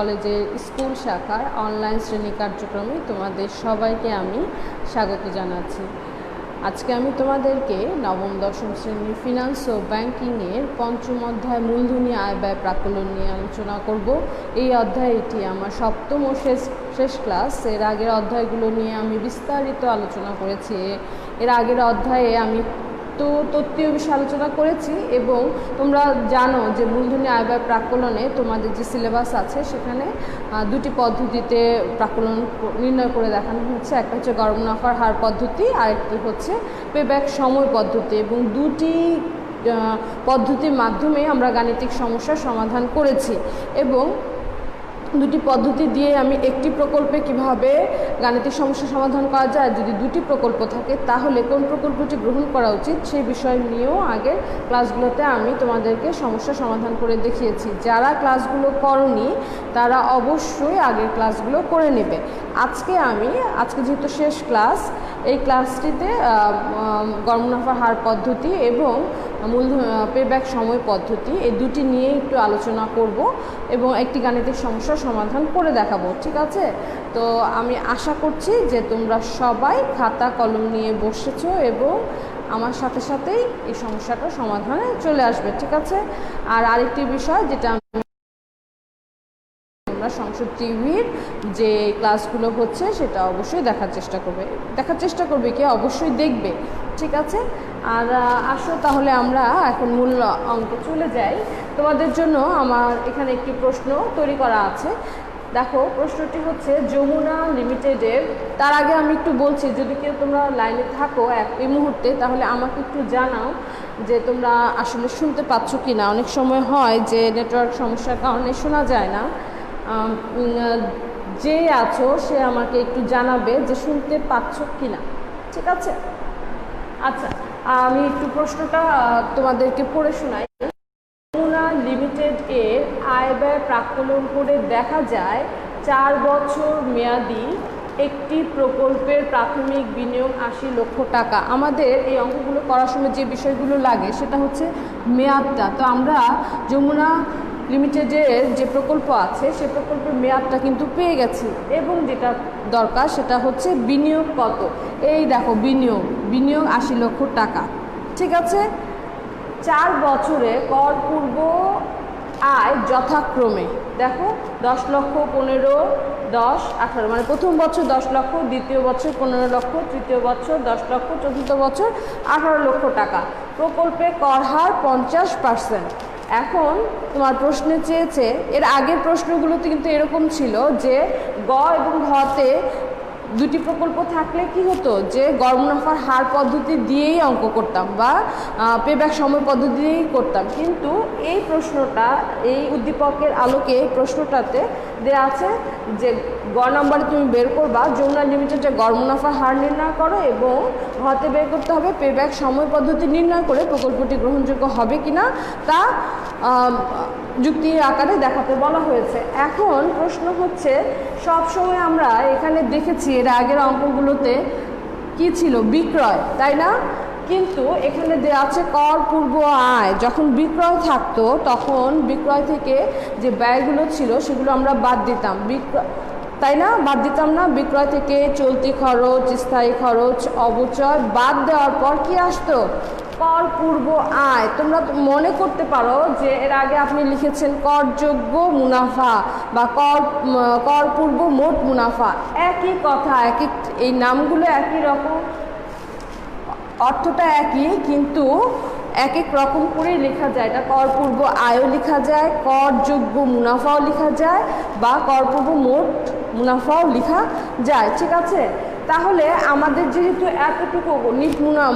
কলেজের স্কুল শাখার অনলাইন শ্রেণী কার্যক্রমে তোমাদের সবাইকে আমি স্বাগত জানাচ্ছি। আজকে আমি তোমাদেরকে নবম দশম শ্রেণীর ফিনান্স ও ব্যাংকিংয়ের পঞ্চম অধ্যায় মূলধনী আয় ব্যয় প্রাকলন নিয়ে আলোচনা করব। এই অধ্যায় এটি আমার সপ্তম ও শেষ ক্লাস। এর আগের অধ্যায়গুলো নিয়ে আমি বিস্তারিত আলোচনা করেছি। এর আগের অধ্যায়ে আমি তত্ত্বীয় বিষয়ে আলোচনা করেছি এবং তোমরা জানো যে মূলধনী আয় ব্যয় প্রাকলনে তোমাদের যে সিলেবাস আছে সেখানে দুটি পদ্ধতিতে প্রাকলন নির্ণয় করে দেখানো হচ্ছে। একটা হচ্ছে গড় মুনাফার হার পদ্ধতি, আরেকটি হচ্ছে পেব্যাক সময় পদ্ধতি, এবং দুটি পদ্ধতির মাধ্যমে আমরা গাণিতিক সমস্যার সমাধান করেছি। এবং দুটি পদ্ধতি দিয়ে আমি একটি প্রকল্পে কিভাবে গাণিতিক সমস্যা সমাধান করা যায়, যদি দুটি প্রকল্প থাকে তাহলে কোন প্রকল্পটি গ্রহণ করা উচিত সেই বিষয় নিয়েও আগের ক্লাসগুলোতে আমি তোমাদেরকে সমস্যা সমাধান করে দেখিয়েছি। যারা ক্লাসগুলো করনি তারা অবশ্যই আগের ক্লাসগুলো করে নেবে। আজকে যেহেতু শেষ ক্লাস, এই ক্লাসটিতে গড় মুনাফার হার পদ্ধতি এবং পেব্যাক সময় পদ্ধতি এই দুটি নিয়ে একটু আলোচনা করব এবং একটি গাণিতিক সমস্যার সমাধান করে দেখাবো। ঠিক আছে? তো আমি আশা করছি যে তোমরা সবাই খাতা কলম নিয়ে বসেছো এবং আমার সাথে সাথেই এই সমস্যাটার সমাধানে চলে আসবে। ঠিক আছে? আর আরেকটি বিষয় যেটা সংসদ টিভির যে ক্লাসগুলো হচ্ছে সেটা অবশ্যই দেখার চেষ্টা করবে কি অবশ্যই দেখবে। ঠিক আছে? আর আসো তাহলে আমরা এখন মূল অঙ্কে চলে যাই। তোমাদের জন্য আমার এখানে একটি প্রশ্ন তৈরি করা আছে। দেখো, প্রশ্নটি হচ্ছে যমুনা লিমিটেডের, তার আগে আমি একটু বলছি, যদি কেউ তোমরা লাইনে থাকো এই মুহূর্তে তাহলে আমাকে একটু জানাও যে তোমরা আসলে শুনতে পাচ্ছ কি না। অনেক সময় হয় যে নেটওয়ার্ক সমস্যার কারণে শোনা যায় না। যে আছো সে আমাকে একটু জানাবে যে শুনতে পাচ্ছ কি না। ঠিক আছে? আচ্ছা, আমি একটু প্রশ্নটা তোমাদেরকে পড়ে শোনাই। যমুনা লিমিটেড এর আয় ব্যয় প্রাকলন করে দেখা যায় 4 বছর মেয়াদি একটি প্রকল্পের প্রাথমিক বিনিয়োগ 80 লক্ষ টাকা। আমাদের এই অঙ্কগুলো করার সময় যে বিষয়গুলো লাগে সেটা হচ্ছে মেয়াদটা। তো আমরা যমুনা লিমিটেডের যে প্রকল্প আছে সে প্রকল্পের মেয়াদটা কিন্তু পেয়ে গেছি, এবং যেটা দরকার সেটা হচ্ছে বিনিয়োগ কত। এই দেখো, বিনিয়োগ 80 লক্ষ টাকা। ঠিক আছে? 4 বছরে কর পূর্ব আয় যথাক্রমে দেখো 10 লক্ষ, 15, 10, 18, মানে প্রথম বছর 10 লক্ষ, দ্বিতীয় বছর 15 লক্ষ, তৃতীয় বছর 10 লক্ষ, চতুর্থ বছর 18 লক্ষ টাকা। প্রকল্পে কর হার 50%। এখন তোমার প্রশ্নে চেয়েছে, এর আগের প্রশ্নগুলোতে কিন্তু এরকম ছিল যে গ এবং ঘতে দুটি প্রকল্প থাকলে কি হতো, যে গড় মুনাফার হার পদ্ধতি দিয়েই অঙ্ক করতাম বা পেব্যাক সময় পদ্ধতি দিয়েই করতাম। কিন্তু এই প্রশ্নটা, এই উদ্দীপকের আলোকে এই প্রশ্নটাতে দেওয়া আছে যে গ নাম্বারে তুমি বের করবা যমুনা লিমিটেডের গড় মুনাফার হার নির্ণয় করো, এবং ঘতে বের করতে হবে পেব্যাক সময় পদ্ধতি নির্ণয় করে প্রকল্পটি গ্রহণযোগ্য হবে কিনা তা যুক্তির আকারে দেখাতে বলা হয়েছে। এখন প্রশ্ন হচ্ছে, সব সময় আমরা এখানে দেখেছি এর আগের অঙ্কগুলোতে কি ছিল, বিক্রয়, তাই না? কিন্তু এখানে দেওয়া আছে কর পূর্ব আয়। যখন বিক্রয় থাকতো তখন বিক্রয় থেকে যে ব্যয়গুলো ছিল সেগুলো আমরা বাদ দিতাম, তাই না? বাদ দিতাম না? বিক্রয় থেকে চলতি খরচ, স্থায়ী খরচ, অবচয় বাদ দেওয়ার পর কি আসতো, কর পূর্ব আয়। তোমরা মনে করতে পারো যে এর আগে আপনি লিখেছেন করযোগ্য মুনাফা বা কর পূর্ব মোট মুনাফা। একই কথা, এই নামগুলো একই রকম, অর্থটা একই, কিন্তু এক এক রকম করেই লেখা যায়। এটা কর পূর্ব আয়ও লেখা যায়, করযোগ্য মুনাফাও লেখা যায়, বা কর পূর্ব মোট মুনাফাও লেখা যায়। ঠিক আছে? তাহলে আমাদের যেহেতু এতটুকু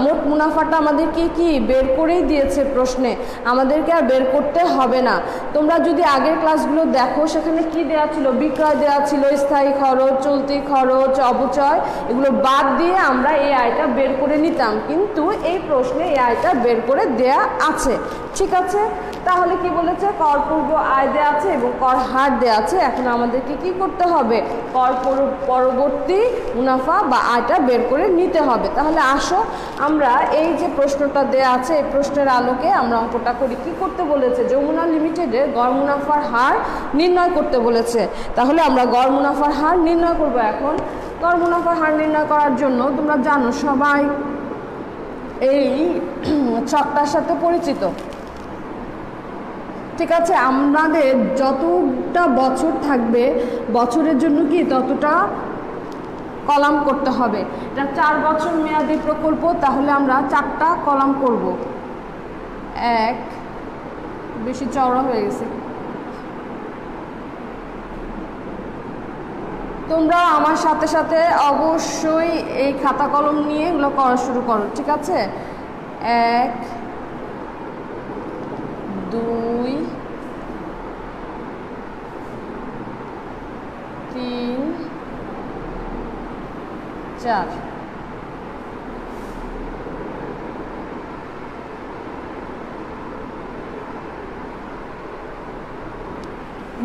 মোট মুনাফাটা আমাদেরকে কি বের করেই দিয়েছে প্রশ্নে, আমাদেরকে আর বের করতে হবে না। তোমরা যদি আগের ক্লাসগুলো দেখো সেখানে কি দেওয়া ছিল, বিক্রয় দেওয়া ছিল, স্থায়ী খরচ, চলতি খরচ, অবচয়, এগুলো বাদ দিয়ে আমরা এই আয়টা বের করে নিতাম, কিন্তু এই প্রশ্নে এই আয়টা বের করে দেয়া আছে। ঠিক আছে? তাহলে কি বলেছে, কর পূর্ব আয় দেওয়া আছে এবং কর হার দেওয়া আছে। এখন আমাদেরকে কি করতে হবে, কর পরবর্তী মুনাফা বা আয়টা বের করে নিতে হবে। তাহলে আসো আমরা এই যে প্রশ্নটা দেওয়া আছে এই প্রশ্নের আলোকে আমরা অঙ্কটা করি। কি করতে বলেছে, যমুনা লিমিটেডের গড় মুনাফার হার নির্ণয় করতে বলেছে। তাহলে আমরা গড় মুনাফার হার নির্ণয় করব। এখন গড় মুনাফার হার নির্ণয় করার জন্য তোমরা জানো সবাই এই ছকটার সাথে পরিচিত, ঠিক আছে। আমাদের যতটা বছর থাকবে বছরের জন্য কি ততটা কলাম করতে হবে। এটা 4 বছর মেয়াদি প্রকল্প, তাহলে আমরা 4টা কলাম করব। এক, বেশি চওড়া হয়ে গেছে। তোমরা আমার সাথে সাথে অবশ্যই এই খাতা কলম নিয়ে এগুলো করা শুরু করো, ঠিক আছে। 1 2 3 4।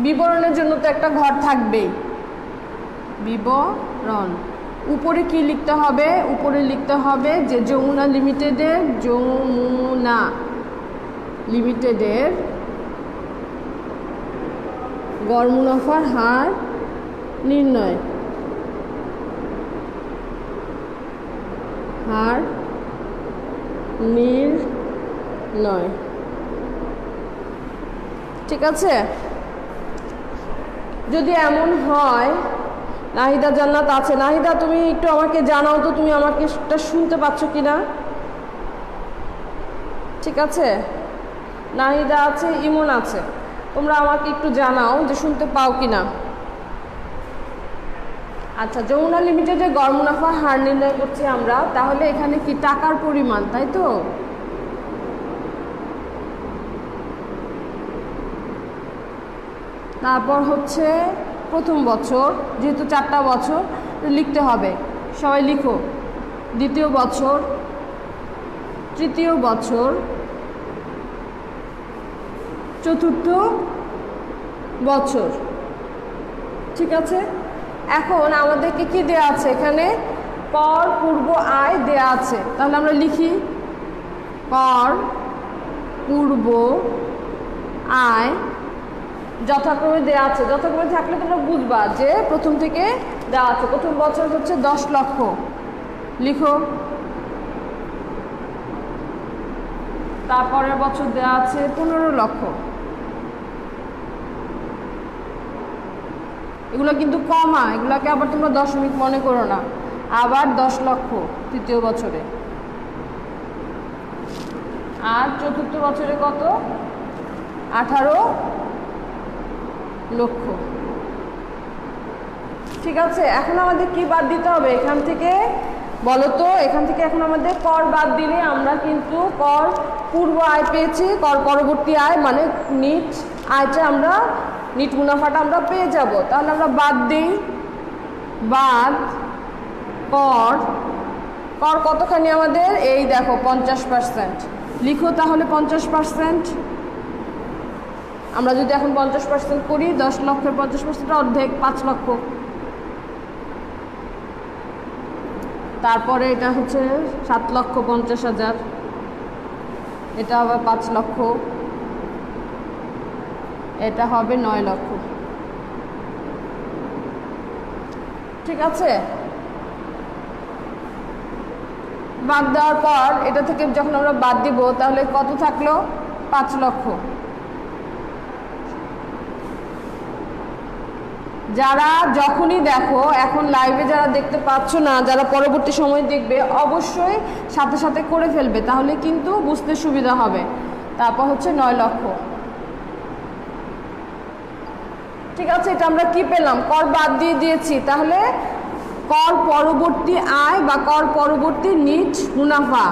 বিবরণের জন্য তো একটা ঘর থাকবেই, বিবরণ। উপরে কি লিখতে হবে, উপরে লিখতে হবে যে যমুনা লিমিটেডের গড় মুনাফার হার নির্ণয়, ঠিক আছে। যদি এমন হয়, নাহিদা জান্নাত আছে, নাহিদা তুমি একটু আমাকে জানাও তো তুমি আমাকে এটা শুনতে পাচ্ছ কিনা, ঠিক আছে। নাহিদা আছে, ইমন আছে, তোমরা আমাকে একটু জানাও যে শুনতে পাও কিনা। আচ্ছা, যমুনা লিমিটেডের গড় মুনাফার হার নির্ণয় করছি আমরা। তাহলে এখানে কি টাকার পরিমাণ, তাই তো। তারপর হচ্ছে প্রথম বছর, যেহেতু 4টা বছর লিখতে হবে, সবাই লিখো। দ্বিতীয় বছর, তৃতীয় বছর, চতুর্থ বছর, ঠিক আছে। এখন আমাদেরকে কি দেয়া আছে, এখানে কর পূর্ব আয় দেয়া আছে। তাহলে আমরা লিখি কর পূর্ব আয় যথাক্রমে দেওয়া আছে। যথাক্রমে থাকলে তোমরা বুঝবা যে প্রথম থেকে দেওয়া আছে। প্রথম বছর হচ্ছে 10 লক্ষ, লিখো। তারপরের বছর দেওয়া আছে 15 লক্ষ। এগুলো কিন্তু কমা, এগুলোকে আবার তোমরা দশমিক মনে করো না। আবার 10 লক্ষ তৃতীয় বছরে, আর চতুর্থ বছরে কত, 18 লক্ষ, ঠিক আছে। এখন আমাদের কি বাদ দিতে হবে এখান থেকে বলো তো। এখান থেকে এখন আমাদের কর বাদ দিলে আমরা কিন্তু কর পূর্ব আয় পেয়েছি, কর পরবর্তী আয় মানে নিট আয়টা আমরা, নিট মুনাফাটা আমরা পেয়ে যাব। তাহলে আমরা বাদ দিই, বাদ কর। কর কতখানি আমাদের, এই দেখো 50%, লিখো তাহলে 50%। আমরা যদি এখন 50% করি, 10 লক্ষের 50% অর্ধেক 5 লক্ষ। তারপরে এটা হচ্ছে 7,50,000, এটা আবার 5 লক্ষ, এটা হবে 9 লক্ষ, ঠিক আছে। বাদ দেওয়ার পর এটা থেকে যখন আমরা বাদ দিব তাহলে কত থাকলো, 5 লক্ষ। যারা যখনই দেখো, এখন লাইভে যারা দেখতে পাচ্ছ না, যারা পরবর্তী সময় দেখবে অবশ্যই সাথে সাথে করে ফেলবে, তাহলে কিন্তু বুঝতে সুবিধা হবে। তারপর হচ্ছে 9 লক্ষ, ঠিক আছে। এটা আমরা কি পেলাম, কর বাদ দিয়ে দিয়েছি। তাহলে কর পরবর্তী আয় বা কর পরবর্তী নিট মুনাফা,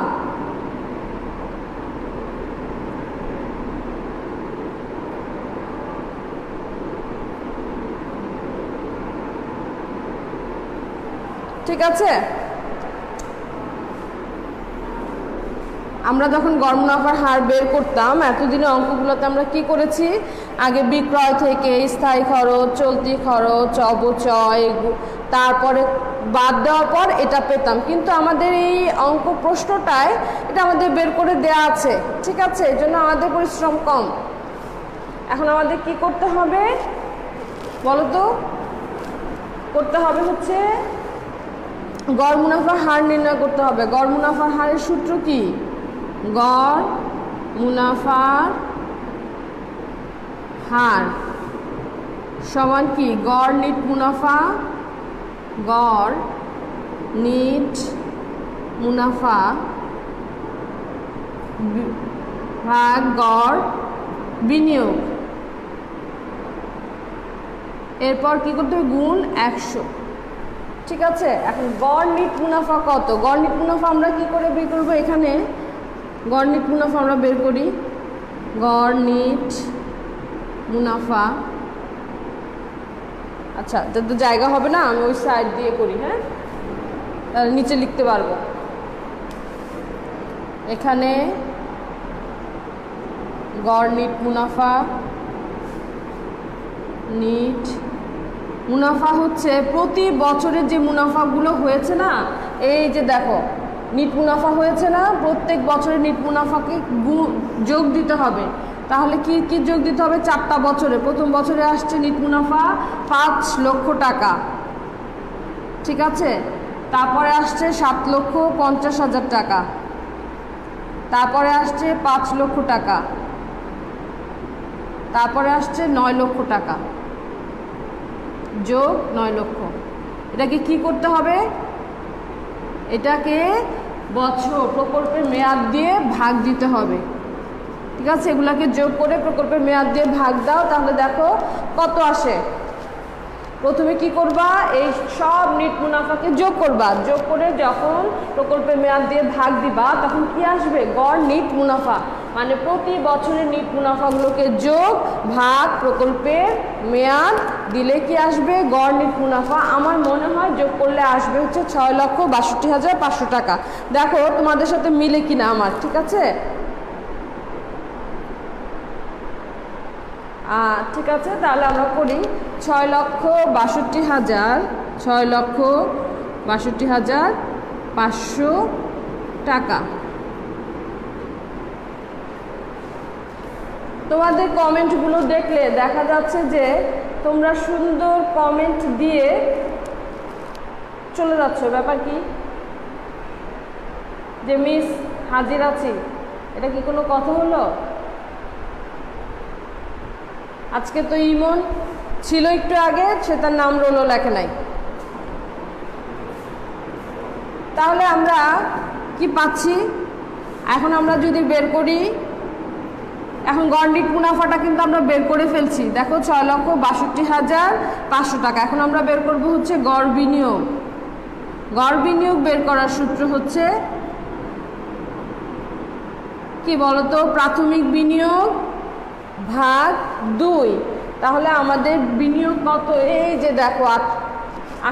ঠিক আছে। আমরা যখন গড় মুনাফার হার বের করতাম এতদিনে অঙ্কগুলোতে আমরা কি করেছি, আগে বিক্রয় থেকে স্থায়ী খরচ, চলতি খরচ, অবচয়, তারপরে বাদ দেওয়ার পর এটা পেতাম। কিন্তু আমাদের এই অঙ্ক প্রশ্নটায় এটা আমাদের বের করে দেয়া আছে, ঠিক আছে? এই জন্য আমাদের পরিশ্রম কম। এখন আমাদের কি করতে হবে বলো তো? করতে হবে হচ্ছে গড় মুনাফার হার নির্ণয় করতে হবে। গড় মুনাফার হারের সূত্র কি? গড় মুনাফার হার সমান কি? গড় নিট মুনাফা, গড় নিট মুনাফা ভাগ গড় বিনিয়োগ। এরপর কি করতে হবে? গুণ 100, ঠিক আছে? এখন গড় নিট মুনাফা কত? গড় নিট মুনাফা আমরা কি করে বের করবো? এখানে গড় নিট মুনাফা আমরা বের করি। গড় নিট মুনাফা, আচ্ছা যাতে জায়গা হবে না আমি ওই সাইড দিয়ে করি, হ্যাঁ, তাহলে নিচে লিখতে পারবো। এখানে গড় নিট মুনাফা, নিট মুনাফা হচ্ছে প্রতি বছরের যে মুনাফাগুলো হয়েছে না, এই যে দেখো নিট মুনাফা হয়েছে না, প্রত্যেক বছরে নিট মুনাফাকে যোগ দিতে হবে। তাহলে কি কি যোগ দিতে হবে? 4টা বছরে। প্রথম বছরে আসছে নিট মুনাফা 5 লক্ষ টাকা, ঠিক আছে? তারপরে আসছে 7,50,000 টাকা, তারপরে আসছে 5 লক্ষ টাকা, তারপরে আসছে 9 লক্ষ টাকা, যোগ 9 লক্ষ। এটাকে কি করতে হবে? এটাকে বছর প্রকল্পের মেয়াদ দিয়ে ভাগ দিতে হবে, ঠিক আছে? এগুলাকে যোগ করে প্রকল্পের মেয়াদ দিয়ে ভাগ দাও, তাহলে দেখো কত আসে। প্রথমে কি করবা? এই সব নিট মুনাফাকে যোগ করবা, যোগ করে যখন প্রকল্পের মেয়াদ দিয়ে ভাগ দিবা তখন কি আসবে? গড় নিট মুনাফা। মানে প্রতি বছরের নিট মুনাফাগুলোকে যোগ ভাগ প্রকল্পের মেয়াদ দিলে কি আসবে? গড় নিট মুনাফা। আমার মনে হয় যোগ করলে আসবে হচ্ছে 6,62,500 টাকা। দেখো তোমাদের সাথে মিলে কিনা আমার, ঠিক আছে? ঠিক আছে, তাহলে আমরা করি 6,62,500 টাকা। তোমাদের কমেন্টগুলো দেখলে দেখা যাচ্ছে যে তোমরা সুন্দর কমেন্ট দিয়ে চলে যাচ্ছ। ব্যাপার কি? যে মিস হাজির আছি, এটা কি কোনো কথা হলো? আজকে তো ইমন ছিল একটু আগে, সে তার নাম রোলও লেখে নাই। তাহলে আমরা কি পাচ্ছি? এখন আমরা যদি বের করি, এখন গড় নিট মুনাফাটা কিন্তু আমরা বের করে ফেলছি। দেখো 6,62,500 টাকা। এখন আমরা বের করব হচ্ছে গড় বিনিয়োগ। গড় বিনিয়োগ বের করার সূত্র হচ্ছে কি বলতো? প্রাথমিক বিনিয়োগ ভাগ 2। তাহলে আমাদের বিনিয়োগ কত? এই যে দেখো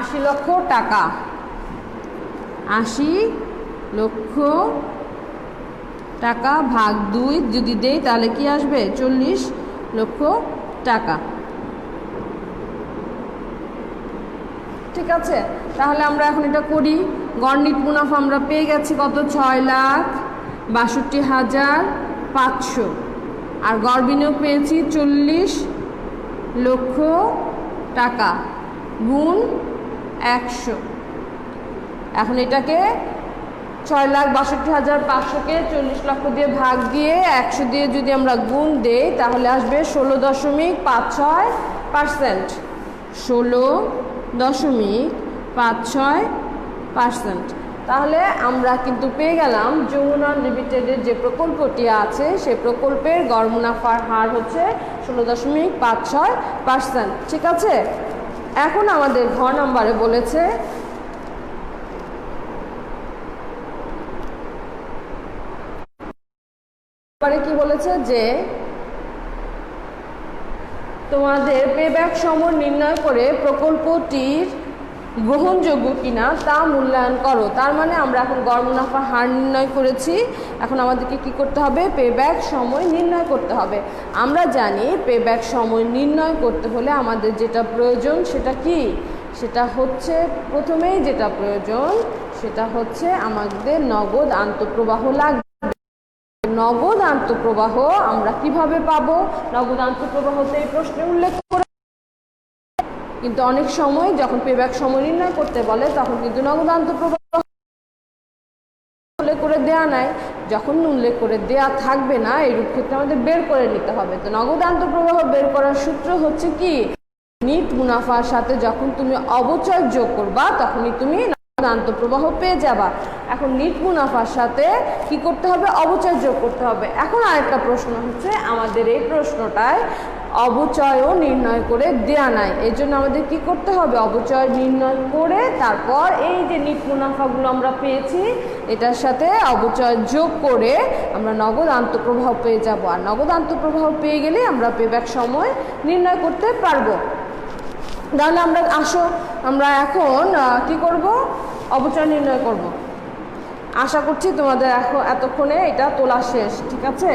80 লক্ষ টাকা। 80 লক্ষ টাকা ভাগ 2 যদি দেই তাহলে কি আসবে? 40 লক্ষ টাকা, ঠিক আছে? তাহলে আমরা এখন এটা করি। গড় নিট মুনাফা আমরা পেয়ে গেছি কত? 6,62,500। আর গড় বিনিয়োগ পেয়েছি 40 লক্ষ টাকা গুণ 100। এখন এটাকে 6,62,500কে 40 লক্ষ দিয়ে ভাগ দিয়ে 100 দিয়ে যদি আমরা গুণ দেই তাহলে আসবে 16.56%। 16.56%। তাহলে আমরা কিন্তু পেয়ে গেলাম যমুনা লিমিটেডের যে প্রকল্পটি আছে সেই প্রকল্পের গড় মুনাফার হার হচ্ছে 16.56%, ঠিক আছে? এখন আমাদের ঘ নম্বরে বলেছে কি বলেছে যে তোমাদের পেব্যাক সময় নির্ণয় করে প্রকল্পটির গ্রহণযোগ্য কিনা তা মূল্যায়ন করো। তার মানে আমরা এখন গড় মুনাফা হার নির্ণয় করেছি, এখন আমাদেরকে কি করতে হবে? পেব্যাক সময় নির্ণয় করতে হবে। আমরা জানি পেব্যাক সময় নির্ণয় করতে হলে আমাদের যেটা প্রয়োজন সেটা কি? সেটা হচ্ছে প্রথমেই যেটা প্রয়োজন সেটা হচ্ছে আমাদের নগদ আন্তঃপ্রবাহ লাগবে। নগদ আন্তঃপ্রবাহ আমরা কিভাবে পাবো? নগদ আন্তঃপ্রবাহতে এই প্রশ্নে উল্লেখ করে, কিন্তু অনেক সময় যখন পেব্যাক সময় নির্ণয় করতে বলে তখন কিন্তু নগদ আন্তঃপ্রবাহ উল্লেখ করে দেয়া নাই। যখন উল্লেখ করে দেয়া থাকবে না এইরূপ ক্ষেত্রে আমাদের বের করে নিতে হবে। তো নগদ আন্তঃপ্রবাহ বের করার সূত্র হচ্ছে কি? নিট মুনাফার সাথে যখন তুমি অবচয় যোগ করবা তখনই তুমি আন্তঃপ্রবাহ পেয়ে যাবা। এখন নিট মুনাফার সাথে কি করতে হবে? অবচয় যোগ করতে হবে। এখন আরেকটা প্রশ্ন হচ্ছে, আমাদের এই প্রশ্নটায় অবচয়ও নির্ণয় করে দেয়া নাই, এই জন্য আমাদের কি করতে হবে? অবচয় নির্ণয় করে তারপর এই যে নিট মুনাফাগুলো আমরা পেয়েছি এটার সাথে অবচয় যোগ করে আমরা নগদ আন্তঃপ্রবাহ পেয়ে যাব। আর নগদ আন্তঃপ্রবাহ পেয়ে গেলে আমরা পেব্যাক সময় নির্ণয় করতে পারবো। তাহলে আমরা আসো আমরা এখন কি করব? অবচয় নির্ণয় করব। আশা করছি তোমাদের এখন এতক্ষণে এটা তোলা শেষ, ঠিক আছে?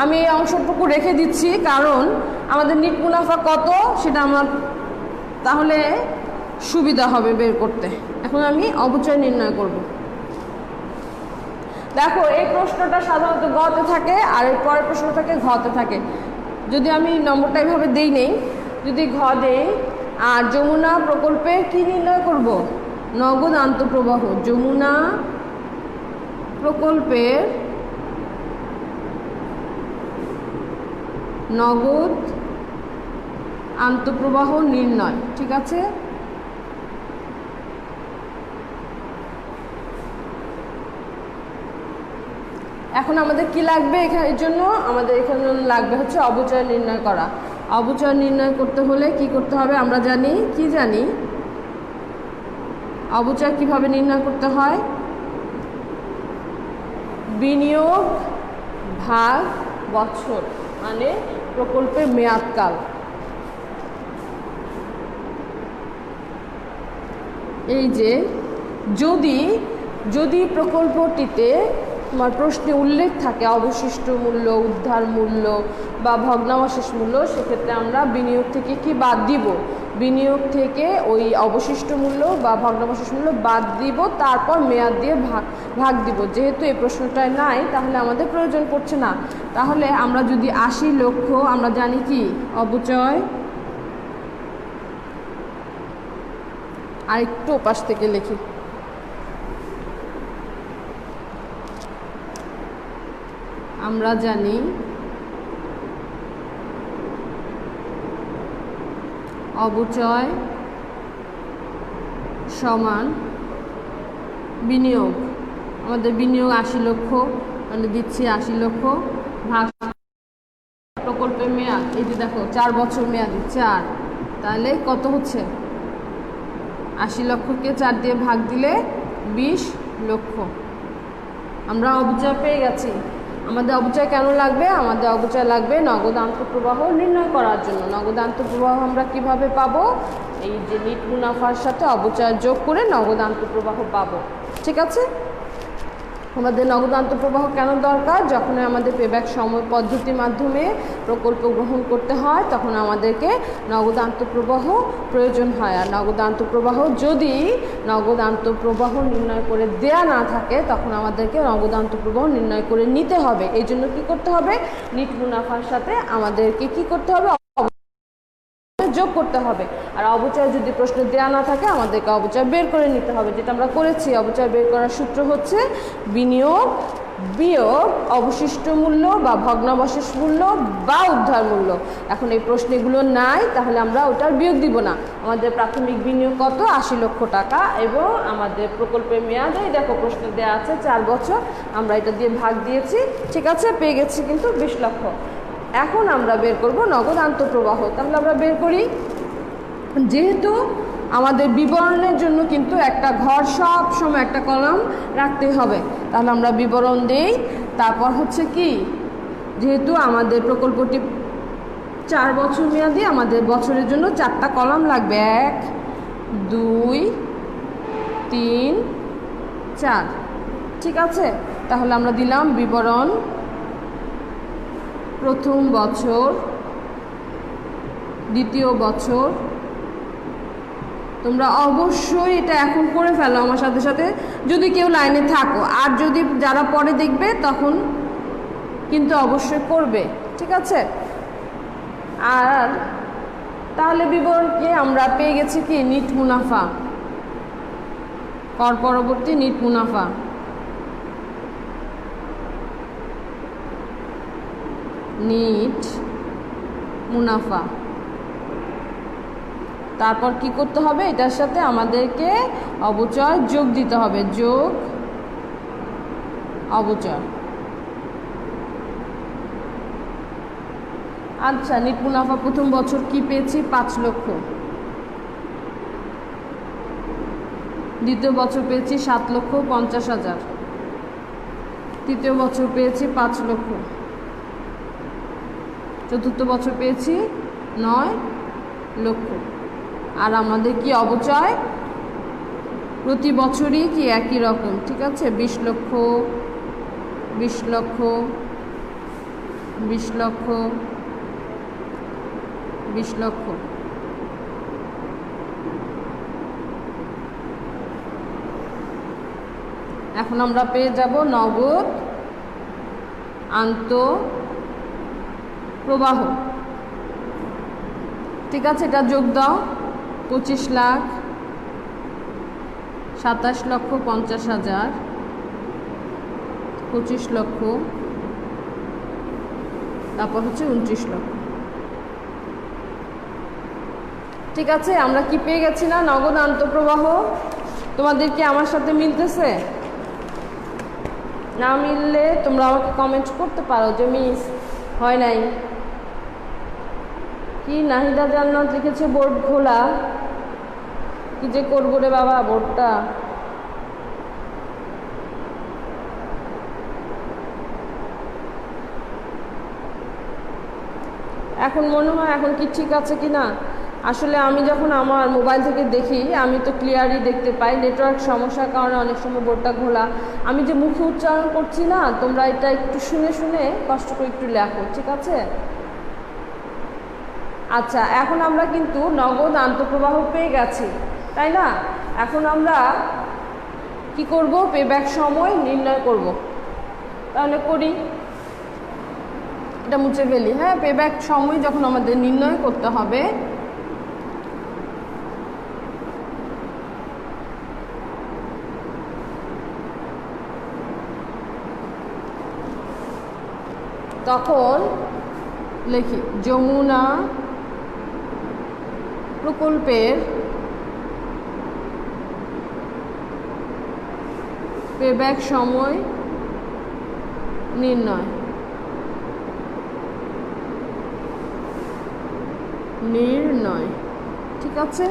আমি এই অংশটুকু রেখে দিচ্ছি কারণ আমাদের নিট মুনাফা কত সেটা আমার তাহলে সুবিধা হবে বের করতে। এখন আমি অবচয় নির্ণয় করব। দেখো এই প্রশ্নটা সাধারণত গতে থাকে আর এর পরের প্রশ্ন থাকে ঘতে থাকে। যদি আমি নম্বরটা এইভাবে দেই নেই, যদি ঘ দেই, আর যমুনা প্রকল্পে কি নির্ণয় করব? নগদ আন্তঃপ্রবাহ। যমুনা প্রকল্পের নগদ আন্তঃপ্রবাহ নির্ণয়, ঠিক আছে? এখন আমাদের কি লাগবে? এর জন্য আমাদের এখানে লাগবে হচ্ছে অবচয় নির্ণয় করা। অবচয় নির্ণয় করতে হলে কি করতে হবে? আমরা জানি, কি জানি? অবচয় কিভাবে নির্ণয় করতে হয়? বিনিয়োগ ভাগ বছর, মানে প্রকল্পের মেয়াদকাল। এই যে যদি প্রকল্পটিতে তোমার প্রশ্নে উল্লেখ থাকে অবশিষ্ট মূল্য, উদ্ধার মূল্য বা ভগ্নাবশেষ মূল্য, সেক্ষেত্রে আমরা বিনিয়োগ থেকে কি বাদ দিব? বিনিয়োগ থেকে ওই অবশিষ্ট মূল্য বা ভগ্নাবশেষ মূল্য বাদ দিব, তারপর মেয়াদ দিয়ে ভাগ দিব। যেহেতু এই প্রশ্নটায় নাই তাহলে আমাদের প্রয়োজন পড়ছে না। তাহলে আমরা যদি 80 লক্ষ, আমরা জানি কি অবচয়, আর একটু ওপাশ থেকে লিখি, আমরা জানি অবচয় সমান বিনিয়োগ। আমাদের বিনিয়োগ 80 লক্ষ, মানে দিচ্ছি 80 লক্ষ ভাগ প্রকল্পের মেয়াদ, এই যে দেখো 4 বছর মেয়াদি 4, তাহলে কত হচ্ছে? 80 লক্ষকে 4 দিয়ে ভাগ দিলে 20 লক্ষ। আমরা অবচয় পেয়ে গেছি। আমাদের অবচয় কেন লাগবে? আমাদের অবচয় লাগবে নগদ আন্তঃপ্রবাহ নির্ণয় করার জন্য। নগদ আন্তঃপ্রবাহ আমরা কিভাবে পাবো? এই যে নিট মুনাফার সাথে অবচয় যোগ করে নগদ আন্তঃপ্রবাহ পাবো, ঠিক আছে? আমাদের নগদ আন্তঃপ্রবাহ কেন দরকার? যখন আমাদের পেব্যাক সময় পদ্ধতির মাধ্যমে প্রকল্প গ্রহণ করতে হয় তখন আমাদেরকে নগদ আন্তঃপ্রবাহ প্রয়োজন হয়। আর নগদ আন্তঃপ্রবাহ যদি নগদ আন্তঃপ্রবাহ নির্ণয় করে দেয়া না থাকে তখন আমাদেরকে নগদ আন্তঃপ্রবাহ নির্ণয় করে নিতে হবে। এই জন্য কী করতে হবে? নিট মুনাফার সাথে আমাদেরকে কি করতে হবে? যোগ করতে হবে। আর অবচয় যদি প্রশ্ন দেওয়া না থাকে আমাদেরকে অবচয় বের করে নিতে হবে, যেটা আমরা করেছি। অবচয় বের করার সূত্র হচ্ছে বিনিয়োগ বিয়োগ অবশিষ্ট মূল্য বা ভগ্নাবশেষ মূল্য বা উদ্ধার মূল্য। এখন এই প্রশ্নগুলো নাই, তাহলে আমরা ওটার বিয়োগ দিব না। আমাদের প্রাথমিক বিনিয়োগ কত? 80 লক্ষ টাকা, এবং আমাদের প্রকল্পের মেয়াদে দেখো প্রশ্ন দেওয়া আছে 4 বছর, আমরা এটা দিয়ে ভাগ দিয়েছি, ঠিক আছে? পেয়ে গেছি কিন্তু 20 লক্ষ। এখন আমরা বের করব নগদ আন্তঃপ্রবাহ। তাহলে আমরা বের করি। যেহেতু আমাদের বিবরণের জন্য কিন্তু একটা ঘর সব সময় একটা কলাম রাখতে হবে, তাহলে আমরা বিবরণ দেই। তারপর হচ্ছে কি, যেহেতু আমাদের প্রকল্পটি 4 বছর মেয়াদি, আমাদের বছরের জন্য 4টা কলাম লাগবে। 1 2 3 4। ঠিক আছে, তাহলে আমরা দিলাম বিবরণ প্রথম বছর, দ্বিতীয় বছর। তোমরা অবশ্যই এটা এখন করে ফেলো আমার সাথে সাথে, যদি কেউ লাইনে থাকো। আর যদি যারা পরে দেখবে তখন কিন্তু অবশ্যই করবে। ঠিক আছে, আর তাহলে বিবরণকে আমরা পেয়ে গেছি কি, নিট মুনাফা, কর পরবর্তী নিট মুনাফা। নিট মুনাফা। তারপর কি করতে হবে, এটার সাথে আমাদেরকে অবচয় যোগ দিতে হবে, যোগ অবচয়। আচ্ছা, নিট মুনাফা প্রথম বছর কি পেয়েছি, 5 লক্ষ। দ্বিতীয় বছর পেয়েছি 7,50,000। তৃতীয় বছর পেয়েছি 5 লক্ষ। চতুর্থ বছর পেয়েছি 9 লক্ষ। আর আমাদের কি অবচয় প্রতি বছরই কি একই রকম। ঠিক আছে, 20 লক্ষ, 20 লক্ষ, 20 লক্ষ, 20 লক্ষ। এখন আমরা পেয়ে যাব নগদ আন্তঃপ্রবাহ। ঠিক আছে, এটা যোগ দাও। 25 লাখ, 27,50,000, 25 লক্ষ, তারপর হচ্ছে 29 লক্ষ। ঠিক আছে, আমরা কি পেয়ে গেছি না, নগদ আন্তঃপ্রবাহ। তোমাদের কি আমার সাথে মিলতেছে? না মিললে তোমরা আমাকে কমেন্ট করতে পারো যে মিস হয় নাই। কি নাহিদা জান্নাত লিখেছে বোর্ড খোলা, কি যে করবো রে বাবা বোর্ডটা। এখন মনে হয় এখন কি ঠিক আছে কি না। আসলে আমি যখন আমার মোবাইল থেকে দেখি আমি তো ক্লিয়ারই দেখতে পাই, নেটওয়ার্ক সমস্যার কারণে অনেক সময় বোর্ডটা ঘোলা। আমি যে মুখে উচ্চারণ করছি না, তোমরা এটা একটু শুনে শুনে কষ্ট করে একটু লেখো। ঠিক আছে, আচ্ছা এখন আমরা কিন্তু নগদ আন্তঃপ্রবাহ পেয়ে গেছি, তাই না? এখন আমরা কি করব, পেব্যাক সময় নির্ণয় করব। তাহলে করি, এটা মুছে ফেলি। হ্যাঁ, পেব্যাক সময় যখন আমাদের নির্ণয় করতে হবে, তখন লিখি যমুনা প্রকল্পের পেব্যাক সময় নির্ণয়। ঠিক আছে,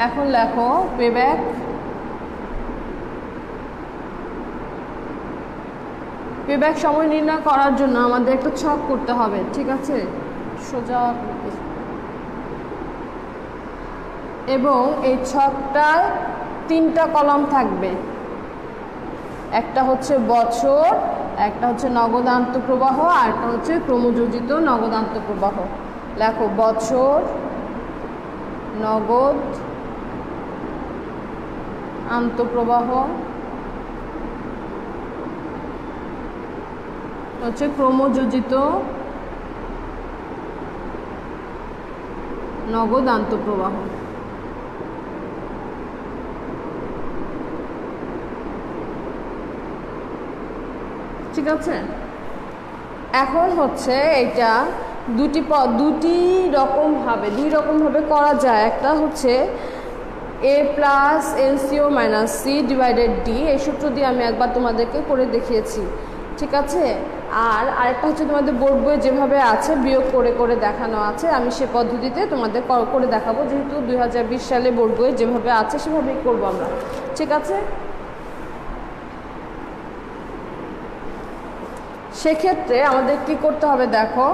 এখন লেখো পেব্যাক সময় নির্ণয় করার জন্য আমাদের একটা ছক করতে হবে। ঠিক আছে, সোজা, এবং এই ছকটায় 3টা কলাম থাকবে। একটা হচ্ছে বছর, একটা হচ্ছে নগদ আন্তঃপ্রবাহ, আর একটা হচ্ছে ক্রমযোজিত নগদ আন্তঃপ্রবাহ। লেখো বছর, নগদ আন্তঃপ্রবাহ হচ্ছে ক্রমযোজিত নগদ আন্তঃপ্রবাহ। ঠিক আছে, এখন হচ্ছে এটা দুই রকমভাবে করা যায়। একটা হচ্ছে a plus LCO minus C divided D, এই সূত্র দিয়ে আমি একবার তোমাদেরকে করে দেখিয়েছি। ঠিক আছে, আর আরেকটা হচ্ছে তোমাদের বোর্ড বইয়ে যেভাবে আছে বিয়োগ করে করে দেখানো আছে, আমি সে পদ্ধতিতে তোমাদের করে দেখাবো। যেহেতু 2020 সালে বোর্ড বইয়ে যেভাবে আছে সেভাবেই করবো আমরা। ঠিক আছে, সেক্ষেত্রে আমাদের কি করতে হবে, দেখো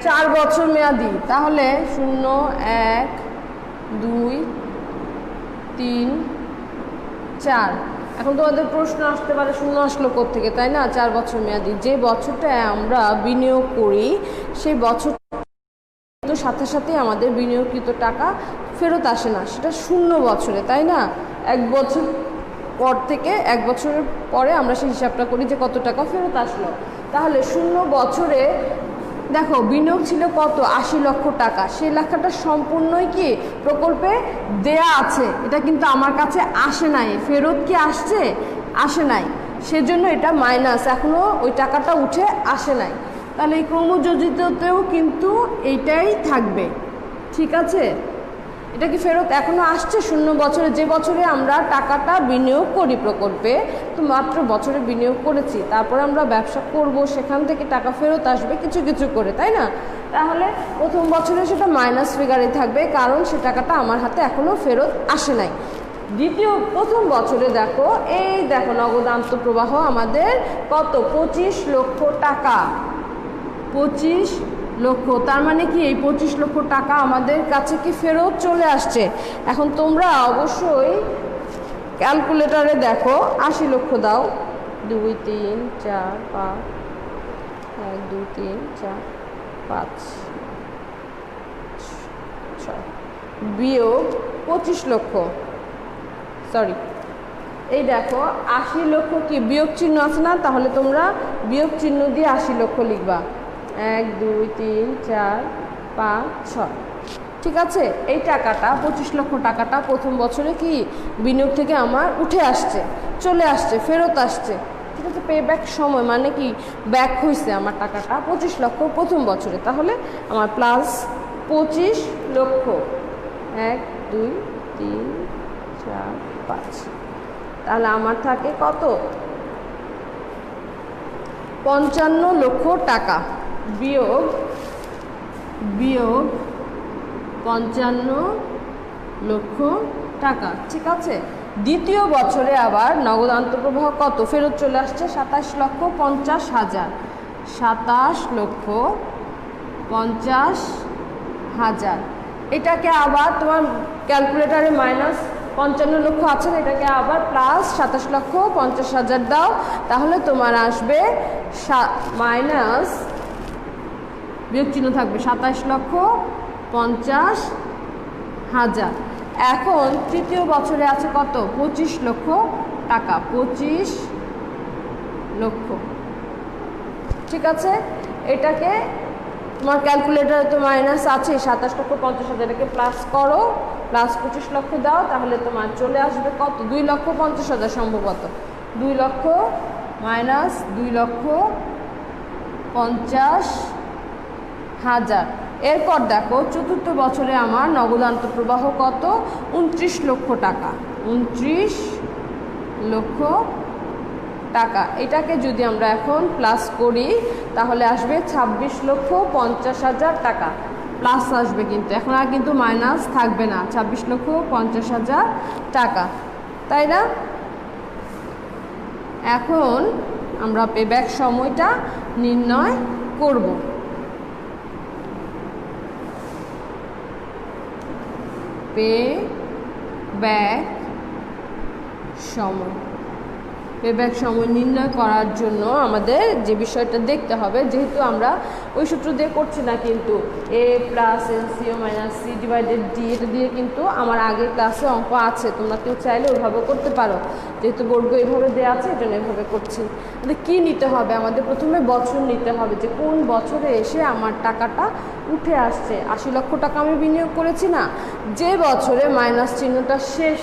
4 বছর মেয়াদি, তাহলে 0 1 2 3 4। এখন তোমাদের প্রশ্ন আসতে পারে 0 আসলো কোত্থেকে, তাই না? 4 বছর মেয়াদি। যে বছরটায় আমরা বিনিয়োগ করি সেই বছর সাথে সাথে আমাদের বিনিয়োগকৃত টাকা ফেরত আসে না, সেটা 0 বছরে, তাই না? 1 বছর পর থেকে 1 বছরের পরে আমরা সেই হিসাবটা করি যে কত টাকা ফেরত আসলো। তাহলে 0 বছরে দেখো বিনিয়োগ ছিল কত, 80 লক্ষ টাকা। সেই লেখাটা সম্পূর্ণই কি প্রকল্পে দেয়া আছে, এটা কিন্তু আমার কাছে আসে নাই। ফেরত কি আসছে? আসে নাই, সেজন্য এটা মাইনাস, এখনও ওই টাকাটা উঠে আসে নাই। তাহলে এই ক্রমযোজিততেও কিন্তু এইটাই থাকবে, ঠিক আছে? এটা কি ফেরত এখনও আসছে 0 বছরে, যে বছরে আমরা টাকাটা বিনিয়োগ করি প্রকল্পে, তো মাত্র বছরে বিনিয়োগ করেছি, তারপরে আমরা ব্যবসা করব, সেখান থেকে টাকা ফেরত আসবে কিছু কিছু করে, তাই না? তাহলে প্রথম বছরে সেটা মাইনাস ফিগারে থাকবে, কারণ সে টাকাটা আমার হাতে এখনও ফেরত আসে নাই। প্রথম বছরে দেখো, এই দেখো নগদ আন্তঃপ্রবাহ আমাদের কত, 25 লক্ষ টাকা। 25 লক্ষ, তার মানে কি এই 25 লক্ষ টাকা আমাদের কাছে কি ফেরত চলে আসছে। এখন তোমরা অবশ্যই ক্যালকুলেটরে দেখো, 80 লক্ষ দাও, 2 3 4 5 1 2 3 4 5 6 বিয়োগ 25 লক্ষ, সরি এই দেখো 80 লক্ষ কি বিয়োগ চিহ্ন আছে না, তাহলে তোমরা বিয়োগ চিহ্ন দিয়ে 80 লক্ষ লিখবা। 1 2 3 4 5 6, ঠিক আছে? এই টাকাটা 25 লক্ষ টাকাটা প্রথম বছরে কি বিনিয়োগ থেকে আমার উঠে আসছে, চলে আসছে, ফেরত আসছে, ঠিক আছে? পে ব্যাক সময় মানে কি ব্যাক হয়েছে আমার টাকাটা 25 লক্ষ প্রথম বছরে, তাহলে আমার প্লাস 25 লক্ষ। 1 2 3 4 5, তাহলে আমার থাকে কত, 55 লক্ষ টাকা বিয়োগ 55 লক্ষ টাকা, ঠিক আছে? দ্বিতীয় বছরে আবার নগদ আন্তঃপ্রবাহ কত ফেরত চলে আসছে, 27 লক্ষ 50 হাজার। 27 লক্ষ 50 হাজার। এটাকে আবার তোমার ক্যালকুলেটারে মাইনাস 55 লক্ষ আছে, এটাকে আবার প্লাস 27 লক্ষ 50 হাজার দাও, তাহলে তোমার আসবে মাইনাস, বিয়োগ চিহ্ন থাকবে, 27 লক্ষ 50 হাজার। এখন তৃতীয় বছরে আছে কত, 25 লক্ষ টাকা, 25 লক্ষ, ঠিক আছে? এটাকে তোমার ক্যালকুলেটারে তো মাইনাস আছে, 27 লক্ষ 50 হাজার, এটাকে প্লাস করো, প্লাস 25 লক্ষ দাও, তাহলে তোমার চলে আসবে কত, 2 লক্ষ 50 হাজার সম্ভবত, 2 লক্ষ মাইনাস 2 লক্ষ 50 হাজার। এরপর দেখো চতুর্থ বছরে আমার নগদ আন্তঃপ্রবাহ কত, 29 লক্ষ টাকা, 29 লক্ষ টাকা। এটাকে যদি আমরা এখন প্লাস করি তাহলে আসবে 26 লক্ষ 50 হাজার টাকা, প্লাস আসবে কিন্তু, এখন আর কিন্তু মাইনাস থাকবে না, 26 লক্ষ 50 হাজার টাকা, তাই না? এখন আমরা পেব্যাক সময়টা নির্ণয় করব। পেব্যাক সময়, পেব্যাক সময় নির্ণয় করার জন্য আমাদের যে বিষয়টা দেখতে হবে, যেহেতু আমরা ওই সূত্র দিয়ে করছি না, কিন্তু a plus LCO minus C divided D, এটা দিয়ে কিন্তু আমার আগের ক্লাসে অঙ্ক আছে, তোমরা কেউ চাইলে ওইভাবে করতে পারো, যেহেতু বর্গ এইভাবে দেওয়া আছে এই জন্য এইভাবে করছি। আমাদের কী নিতে হবে, আমাদের প্রথমে বছর নিতে হবে, যে কোন বছরে এসে আমার টাকাটা উঠে আসছে। 80 লক্ষ টাকা আমি বিনিয়োগ করেছি না, যে বছরে মাইনাস চিহ্নটা শেষ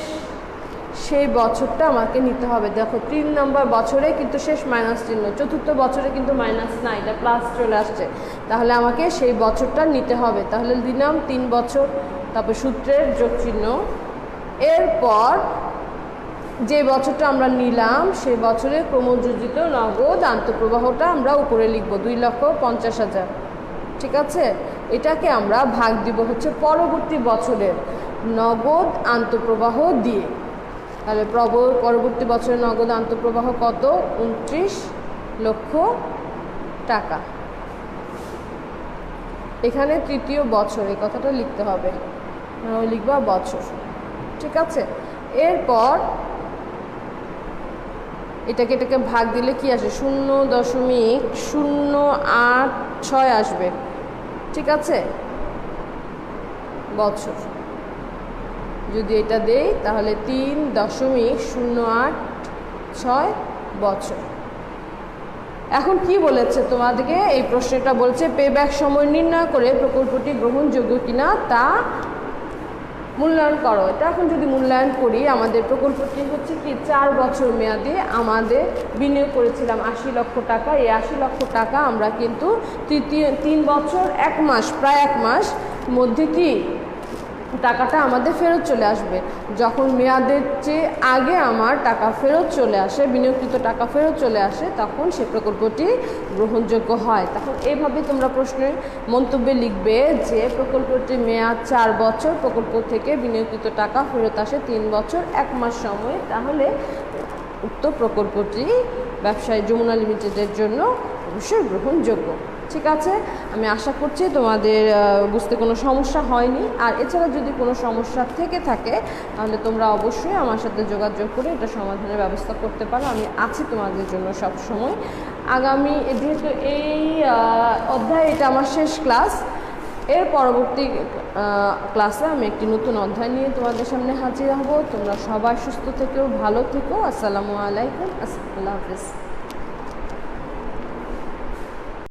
সেই বছরটা আমাকে নিতে হবে। দেখো 3 নম্বর বছরে কিন্তু শেষ মাইনাস চিহ্ন, চতুর্থ বছরে কিন্তু মাইনাস না, এটা প্লাস চলে আসছে, তাহলে আমাকে সেই বছরটা নিতে হবে। তাহলে দিলাম 3 বছর, তারপর সূত্রের যোগ চিহ্ন, এরপর যে বছরটা আমরা নিলাম সেই বছরে ক্রমযোজিত নগদ আন্তঃপ্রবাহটা আমরা উপরে লিখব, 2 লক্ষ 50 হাজার, ঠিক আছে? এটাকে আমরা ভাগ দিব হচ্ছে পরবর্তী বছরের নগদ আন্তঃপ্রবাহ দিয়ে, তাহলে পরবর্তী বছরের নগদ আন্তঃপ্রবাহ কত, 29 লক্ষ টাকা। এখানে তৃতীয় বছর এই কথাটা লিখতে হবে, লিখবা বছর। ঠিক আছে, এরপর এটাকে ভাগ দিলে কি আসে? 0.086 আসবে। ঠিক আছে, বছর যদি এটা দেই তাহলে 3.086 বছর। এখন কি বলেছে তোমাদেরকে? এই প্রশ্নটা বলছে পেব্যাক সময় নির্ণয় করে প্রকল্পটি গ্রহণযোগ্য কিনা তা মূল্যায়ন করো। এটা এখন যদি মূল্যায়ন করি, আমাদের প্রকল্পটি হচ্ছে কি 4 বছর মেয়াদে আমাদের বিনিয়োগ করেছিলাম 80 লক্ষ টাকা। এই 80 লক্ষ টাকা আমরা কিন্তু 3 বছর 1 মাস, প্রায় 1 মাস মধ্যে কি টাকাটা আমাদের ফেরত চলে আসবে। যখন মেয়াদের চেয়ে আগে আমার টাকা ফেরত চলে আসে, বিনিয়োগকৃত টাকা ফেরত চলে আসে, তখন সে প্রকল্পটি গ্রহণযোগ্য হয়। তখন এইভাবে তোমরা প্রশ্নের মন্তব্যে লিখবে যে প্রকল্পটির মেয়াদ 4 বছর, প্রকল্প থেকে বিনিয়োগকৃত টাকা ফেরত আসে 3 বছর 1 মাস সময়ে, তাহলে উক্ত প্রকল্পটি ব্যবসায়ী যমুনা লিমিটেডের জন্য অবশ্যই গ্রহণযোগ্য। ঠিক আছে, আমি আশা করছি তোমাদের বুঝতে কোনো সমস্যা হয়নি। আর এছাড়া যদি কোনো সমস্যা থেকে থাকে তাহলে তোমরা অবশ্যই আমার সাথে যোগাযোগ করে এটা সমাধানের ব্যবস্থা করতে পারো। আমি আছি তোমাদের জন্য সব সময়। আগামী যেহেতু এই অধ্যায় এটা আমার শেষ ক্লাস, এর পরবর্তী ক্লাসে আমি একটি নতুন অধ্যায় নিয়ে তোমাদের সামনে হাজির হব। তোমরা সবাই সুস্থ থেকো, ভালো থেকো। আসসালামু আলাইকুম, আল্লাহ হাফিজ।